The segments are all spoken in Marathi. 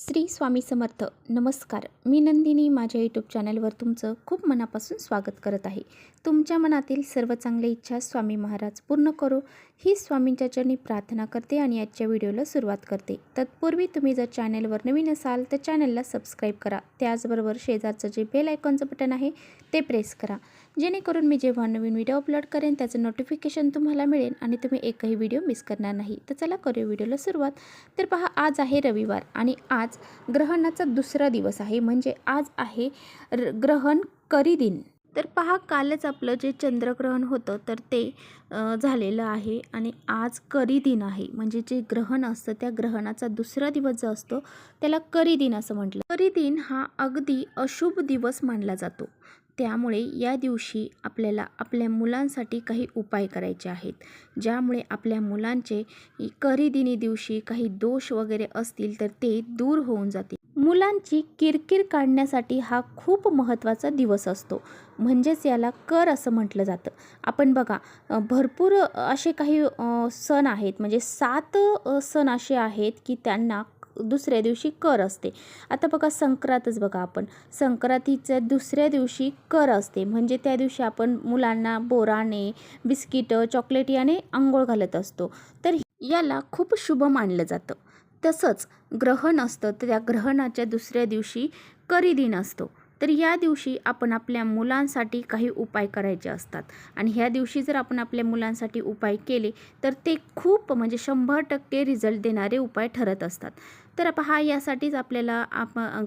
श्री स्वामी समर्थ. नमस्कार, मी नंदिनी. माझ्या यूट्यूब चॅनलवर तुमचं खूप मनापासून स्वागत करत आहे. तुमच्या मनातील सर्व चांगल्या इच्छा स्वामी महाराज पूर्ण करो ही स्वामींच्या चरणी प्रार्थना करते आणि आजच्या व्हिडिओला सुरुवात करते. तत्पूर्वी तुम्ही जर चॅनलवर नवीन असाल तर चॅनलला सबस्क्राईब करा. त्याचबरोबर शेजारचं जे बेल आयकॉनचं बटन आहे ते प्रेस करा, जेणेकरून मी जेव्हा नवीन व्हिडिओ अपलोड करेन त्याचं नोटिफिकेशन तुम्हाला मिळेल आणि तुम्ही एकही व्हिडिओ मिस करणार नाही. तर चला करूया व्हिडिओला सुरुवात. तर पहा, आज आहे रविवार आणि आज ग्रहणाचा दुसरा दिवस आहे. म्हणजे आज आहे ग्रहण करी दिन. तर पहा, कालच आपलं जे चंद्रग्रहण होतं तर ते झालेलं आहे आणि आज करी दिन आहे. म्हणजे जे ग्रहण असतं त्या ग्रहणाचा दुसरा दिवस जो असतो त्याला करी दिन असं म्हटलं. करी दिन हा अगदी अशुभ दिवस मानला जातो. त्यामुळे या दिवशी आपल्याला आपल्या मुलांसाठी काही उपाय करायचे आहेत, ज्यामुळे आपल्या मुलांचे करी दिनी दिवशी काही दोष वगैरे असतील तर ते दूर होऊन जातील. मुलांची किरकिर काढण्यासाठी हा खूप महत्त्वाचा दिवस असतो. म्हणजेच याला कर असं म्हटलं जातं. आपण बघा, भरपूर असे काही सण आहेत. म्हणजे 7 सण असे आहेत की त्यांना दुसऱ्या दिवशी कर असते. आता बघा, संक्रांतच बघा, आपण संक्रांतीच्या दुसऱ्या दिवशी कर असते. म्हणजे त्या दिवशी आपण मुलांना बोराने, बिस्किटं, चॉकलेट याने आंघोळ घालत असतो. तर याला खूप शुभ मानलं जातं. तसंच ग्रहण असतं तर त्या ग्रहणाच्या दुसऱ्या दिवशी करी दिन असतो. तर या दिवशी आपण आपल्या मुलांसाठी काही उपाय करायचे असतात आणि ह्या दिवशी जर आपण आपल्या मुलांसाठी उपाय केले तर ते खूप म्हणजे 100% रिझल्ट देणारे उपाय ठरत असतात. तर पहा, यासाठीच आपल्याला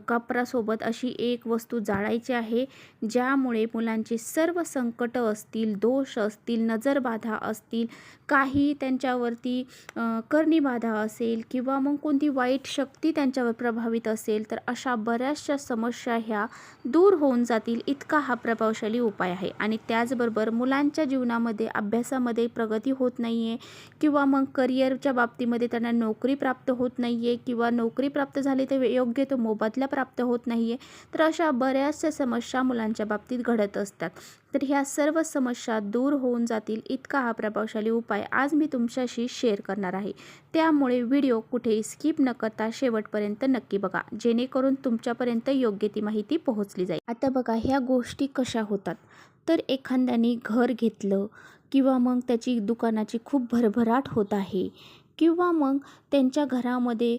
कापरासोबत अशी एक वस्तू जाळायची आहे, ज्यामुळे मुलांचे सर्व संकट असतील, दोष असतील, नजरबाधा असतील, काही त्यांच्यावरती करणीबाधा असेल किंवा मग कोणती वाईट शक्ती त्यांच्यावर प्रभावित असेल तर अशा बऱ्याचशा समस्या ह्या दूर होऊन जातील. इतका हा प्रभावशाली उपाय आहे. आणि त्याचबरोबर मुलांच्या जीवनामध्ये अभ्यासामध्ये प्रगती होत नाही आहे किंवा मग करिअरच्या बाबतीमध्ये त्यांना नोकरी प्राप्त होत नाही आहे किंवा नोकरी प्राप्त झाली तर योग्य तो मोबदला प्राप्त होत नाही आहे, तर अशा बऱ्याचशा समस्या मुलांच्या बाबतीत घडत असतात. तर ह्या सर्व समस्या दूर होऊन जातील इतका हा प्रभावशाली उपाय आज मी तुमच्याशी शेअर करणार आहे. त्यामुळे व्हिडिओ कुठेही स्किप न करता शेवटपर्यंत नक्की बघा, जेणेकरून तुमच्यापर्यंत योग्य ती माहिती पोहोचली जाईल. आता बघा, ह्या गोष्टी कशा होतात. तर एखाद्याने घर घेतलं किंवा मग त्याची दुकानाची खूप भरभराट होत आहे किंवा मग त्यांच्या घरामध्ये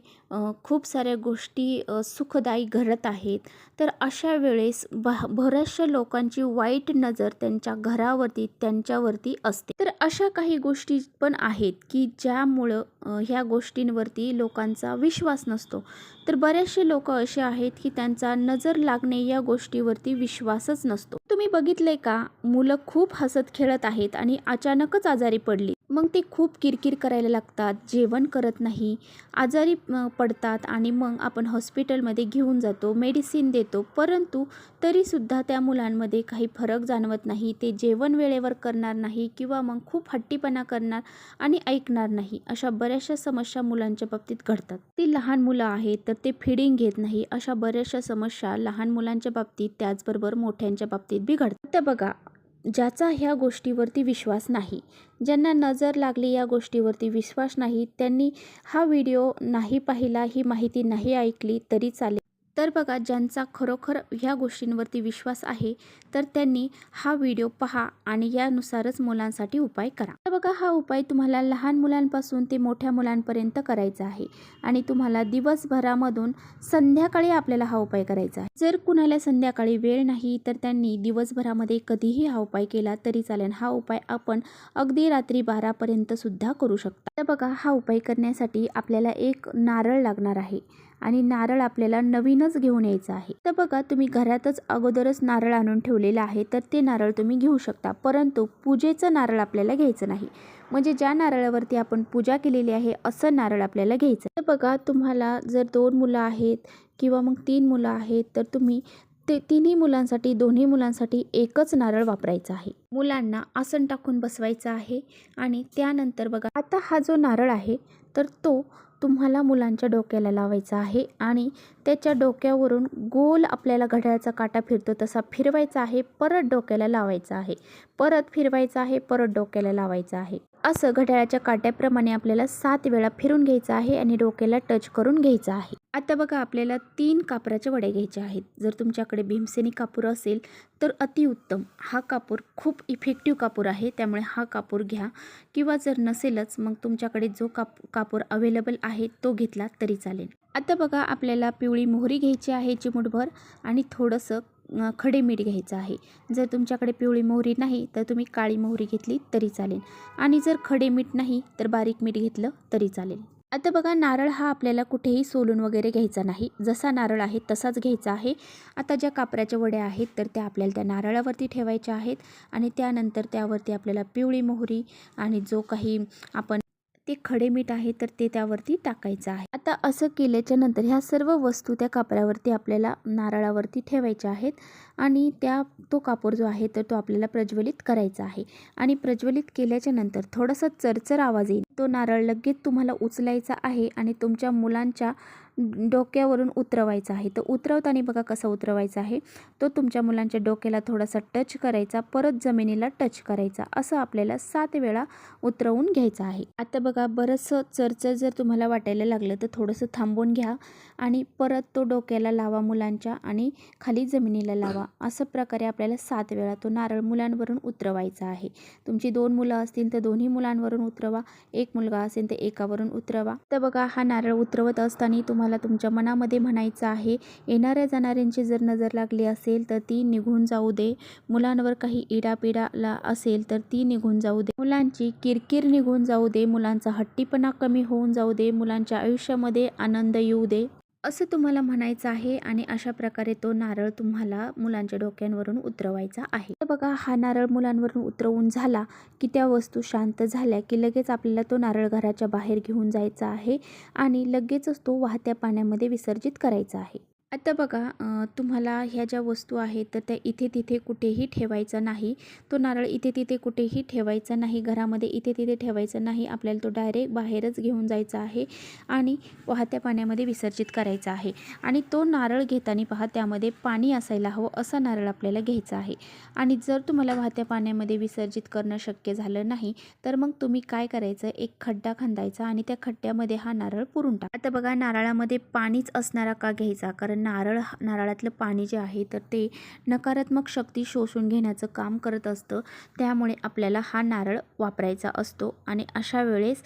खूप साऱ्या गोष्टी सुखदायी घडत आहेत, तर अशा वेळेस बऱ्याचशा लोकांची वाईट नजर त्यांच्या घरावरती, त्यांच्यावरती असते. तर अशा काही गोष्टी पण आहेत की ज्यामुळं ह्या गोष्टींवरती लोकांचा विश्वास नसतो. तर बरेचसे लोक असे आहेत की त्यांचा नजर लागणे या गोष्टीवरती विश्वासच नसतो. तुम्ही बघितले का, मुलं खूप हसत खेळत आहेत आणि अचानकच आजारी पडली, मग ते खूप किरकिर करायला लागतात, जेवण करत नाही, आजारी पडतात आणि मग आपण हॉस्पिटलमध्ये घेऊन जातो, मेडिसिन देतो, परंतु तरीसुद्धा त्या मुलांमध्ये काही फरक जाणवत नाही. ते जेवण वेळेवर करणार नाही किंवा मग खूप हट्टीपणा करणार आणि ऐकणार नाही. अशा बऱ्याचशा समस्या मुलांच्या बाबतीत घडतात. ती लहान मुलं आहेत तर ते फिडिंग घेत नाही. अशा बऱ्याचशा समस्या लहान मुलांच्या बाबतीत त्याचबरोबर मोठ्यांच्या बाबतीत बी घडतात. तर बघा, ज्याचा ह्या गोष्टीवरती विश्वास नाही, ज्यांना नजर लागली या गोष्टीवरती विश्वास नाही, त्यांनी हा व्हिडिओ नाही पाहिला, ही माहिती नाही ऐकली तरी चालेल. तर बघा, ज्यांचा खरोखर ह्या गोष्टींवरती विश्वास आहे तर त्यांनी हा व्हिडिओ पहा आणि यानुसारच मुलांसाठी उपाय करा. तर बघा, हा उपाय तुम्हाला लहान मुलांपासून ते मोठ्या मुलांपर्यंत करायचा आहे आणि तुम्हाला दिवसभरामधून संध्याकाळी आपल्याला हा उपाय करायचा आहे. जर कुणाला संध्याकाळी वेळ नाही तर त्यांनी दिवसभरामध्ये कधीही हा उपाय केला तरी चालेल. हा उपाय आपण अगदी रात्री 12पर्यंत सुद्धा करू शकता. तर बघा, हा उपाय करण्यासाठी आपल्याला एक नारळ लागणार आहे आणि नारळ आपल्याला नवीनच घेऊन यायचं आहे. तर बघा, तुम्ही घरातच अगोदरच नारळ आणून ठेवलेलं आहे तर ते नारळ तुम्ही घेऊ शकता, परंतु पूजेचं नारळ आपल्याला घ्यायचं नाही. म्हणजे ज्या नारळावरती आपण पूजा केलेली आहे असं नारळ आपल्याला घ्यायचं. तर बघा, तुम्हाला जर 2 मुलं आहेत किंवा मग 3 मुलं आहेत तर तुम्ही ते तिन्ही मुलांसाठी, दोन्ही मुलांसाठी एकच नारळ वापरायचा आहे. मुलांना आसन टाकून बसवायचं आहे आणि त्यानंतर बघा, आता हा जो नारळ आहे तर तो तुम्हाला मुलांच्या डोक्याला लावायचा आहे आणि त्याच्या डोक्यावरून गोल आपल्याला घड्याळाचा काटा फिरतो तसा फिरवायचा आहे, परत डोक्याला लावायचा आहे, परत फिरवायचा आहे, परत डोक्याला लावायचा आहे. असं घड्याळाच्या काट्याप्रमाणे आपल्याला 7 वेळा फिरून घ्यायचं आहे आणि डोक्याला टच करून घ्यायचं आहे. आता बघा आपल्याला 3 कापराचे वडे घ्यायचे आहेत. जर तुमच्याकडे भीमसेनी कापूर असेल तर अतिउत्तम. हा कापूर खूप इफेक्टिव्ह कापूर आहे, त्यामुळे हा कापूर घ्या. किंवा जर नसेलच मग तुमच्याकडे जो कापूर अवेलेबल आहे तो घेतला तरी चालेल. आता बघा आपल्याला पिवळी मोहरी घ्यायची आहे चिमूटभर आणि थोडंसं खडे मीठ घ्यायचं आहे. जर तुमच्याकडे पिवळी मोहरी नाही तर तुम्ही काळी मोहरी घेतली तरी चालेल आणि जर खडे मीठ नाही तर बारीक मीठ घेतलं तरी चालेल. आता बघा नारळ हा आपल्याला कुठेही सोलून वगैरे घ्यायचा नाही, जसा नारळ आहे तसाच घ्यायचा आहे. आता ज्या कापराच्या वड्या आहेत तर त्या आपल्याला त्या नारळावरती ठेवायच्या आहेत आणि त्यानंतर त्यावरती आपल्याला पिवळी मोहरी आणि जो काही आपण ते खडे मीठ आहे तर ते त्यावरती टाकायचं आहे. आता असं केल्याच्या नंतर ह्या सर्व वस्तू त्या कापरावरती आपल्याला नारळावरती ठेवायच्या आहेत आणि तो कापूर जो आहे तर तो आपल्याला प्रज्वलित करायचा आहे. आणि प्रज्वलित केल्याच्या नंतर थोडासा चरचर आवाज येईल. तो नारळ लगेच तुम्हाला उचलायचा आहे आणि तुमच्या मुलांच्या डोक्यावरून उतरवायचा आहे. तर उतरवताना बघा कसा उतरवायचा आहे. तो तुमच्या मुलांच्या डोक्याला थोडासा टच करायचा, परत जमिनीला टच करायचा, असं आपल्याला 7 वेळा उतरवून घ्यायचं आहे. आता बघा बरंचसं चरचर जर तुम्हाला वाटायला लागलं तर थोडंसं थांबून घ्या आणि परत तो डोक्याला लावा मुलांच्या आणि खाली जमिनीला लावा. असं प्रकारे आपल्याला 7 वेळा तो नारळ मुलांवरून उतरवायचा आहे. तुमची 2 मुलं असतील तर दोन्ही मुलांवरून उतरवा, 1 मुलगा असेल तर एकावरून उतरवा. तर बघा हा नारळ उतरवत असताना तुम्हाला तुमच्या मनामध्ये म्हणायचं आहे, येणाऱ्या जाणाऱ्यांची जर नजर लागली असेल तर ती निघून जाऊ दे, मुलांवर काही इडापिडाला असेल तर ती निघून जाऊ दे, मुलांची किरकिर निघून जाऊ दे, मुलांचा हट्टीपणा कमी होऊन जाऊ दे, मुलांच्या आयुष्यामध्ये आनंद येऊ दे, असं तुम्हाला म्हणायचं आहे. आणि अशा प्रकारे तो नारळ तुम्हाला मुलांच्या डोक्यांवरून उतरवायचा आहे. तर बघा हा नारळ मुलांवरून उतरवून झाला की त्या वस्तू शांत झाल्या की लगेच आपल्याला तो नारळ घराच्या बाहेर घेऊन जायचा आहे आणि लगेचच तो वाहत्या पाण्यामध्ये विसर्जित करायचा आहे. आता बघा तुम्हाला ह्या ज्या वस्तू आहेत तर त्या इथे तिथे कुठेही ठेवायचा नाही. तो नारळ इथे तिथे कुठेही ठेवायचा नाही, घरामध्ये इथे तिथे ठेवायचा नाही. आपल्याला तो डायरेक्ट बाहेरच घेऊन जायचा आहे आणि वाहत्या पाण्यामध्ये विसर्जित करायचा आहे. आणि तो नारळ घेताना पहा त्यामध्ये पाणी असायला हवं, असा नारळ आपल्याला घ्यायचा आहे. आणि जर तुम्हाला वाहत्या पाण्यामध्ये विसर्जित करणं शक्य झालं नाही तर मग तुम्ही काय करायचं, एक खड्डा खंदायचा आणि त्या खड्ड्यामध्ये हा नारळ पुरून टाका. आता बघा नारळामध्ये पाणीच असणारा का घ्यायचा, कारण नारळातलं पाणी जे आहे तर ते नकारात्मक शक्ती शोषून घेण्याचं काम करत असतं. त्यामुळे आपल्याला हा नारळ वापरायचा असतो आणि अशा वेळेस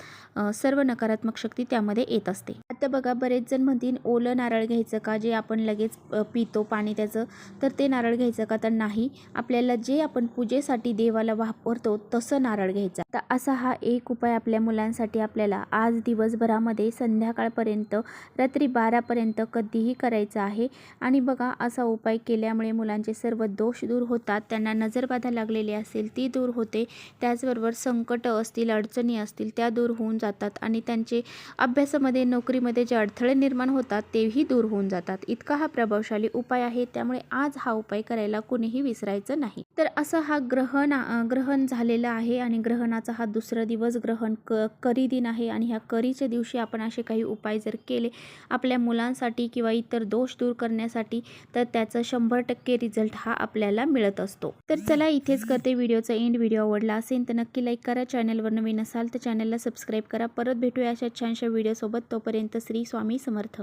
सर्व नकारात्मक शक्ती त्यामध्ये येत असते. आता बघा बरेच जण म्हणतील ओलं नारळ घ्यायचं का, जे आपण लगेच पितो पाणी त्याचं, तर ते नारळ घ्यायचं का, तर नाही, आपल्याला जे आपण पूजेसाठी देवाला वापरतो तसं नारळ घ्यायचं. तर असा हा एक उपाय आपल्या मुलांसाठी आपल्याला आज दिवसभरामध्ये संध्याकाळपर्यंत रात्री 12पर्यंत कधीही करायचा आहे. आणि बघा असा उपाय केल्यामुळे मुलांचे सर्व दोष दूर होतात, त्यांना नजरबाधा लागलेली असेल ती दूर होते, त्याचबरोबर संकट असतील, अडचणी असतील त्या दूर होऊन जातात आणि त्यांचे अभ्यासामध्ये नोकरीमध्ये जे अडथळे निर्माण होतात तेही दूर होऊन जातात. इतका हा प्रभावशाली उपाय आहे, त्यामुळे आज हा उपाय करायला कुणीही विसरायचं नाही. तर असं हा ग्रहण झालेलं आहे आणि ग्रहणाचा हा दुसरा दिवस करी दिन आहे आणि ह्या करीच्या दिवशी आपण असे काही उपाय जर केले आपल्या मुलांसाठी किंवा इतर दोष दूर करण्यासाठी तर त्याचा 100% रिझल्ट हा आपल्याला मिळत असतो. तर चला इथेच करते व्हिडिओचा एंड. व्हिडिओ आवडला असेल तर नक्की लाईक करा, चॅनलवर नवीन असाल तर चॅनलला सबस्क्राईब करा. परत भेटूया अशा छानशा व्हिडिओसोबत. तोपर्यंत श्री स्वामी समर्थ.